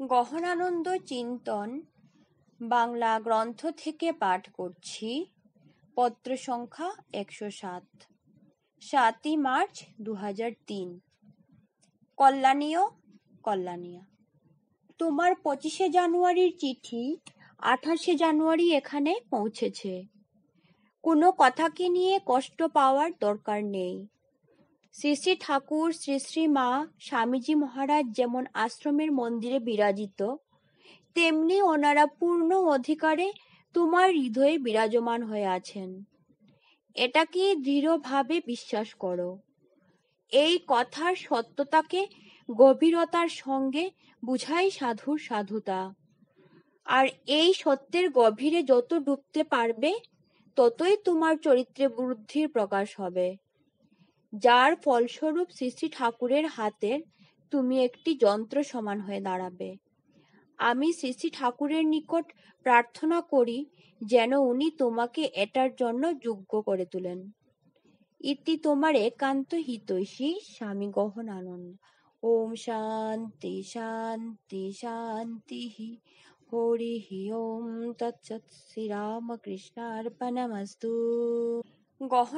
গহনানন্দ চিন্তন বাংলা গ্রন্থ থেকে পাঠ করছি। পত্র সংখ্যা ১০৭, ৭ই মার্চ ২০০৩। কল্যাণীয়া। তোমার ২৫শে জানুয়ারির চিঠি ২৮শে জানুয়ারি এখানে পৌঁছেছে। কোনো কথাকে নিয়ে কষ্ট পাওয়ার দরকার নেই। শ্রী শ্রী ঠাকুর, শ্রী শ্রী মা, স্বামীজি মহারাজ যেমন আশ্রমের মন্দিরে বিরাজিত, তেমনি ওনারা পূর্ণ অধিকারে তোমার হৃদয়ে বিরাজমান হয়ে আছেন। এটাকে দৃঢ়ভাবে বিশ্বাস করো। এই কথার সত্যতাকে গভীরতার সঙ্গে বুঝাই সাধুর সাধুতা। আর এই সত্যের গভীরে যত ডুবতে পারবে, ততই তোমার চরিত্রে বুদ্ধির প্রকাশ হবে, যার ফলস্বরূপ শ্রী শ্রী ঠাকুরের হাতের তুমি একটি যন্ত্র সমান হয়ে দাঁড়াবে। আমি শ্রী শ্রী ঠাকুরের নিকট প্রার্থনা করি যেন উনি তোমাকে এটার জন্য যোগ্য করে তোলেন। ইতি তোমার একান্ত হিতৈষী স্বামী গহনানন্দ। ওম শান্তি শান্তি শান্তি। হরি ওম তৎসৎ। শ্রীরামকৃষ্ণার্পণমস্তু। গহনা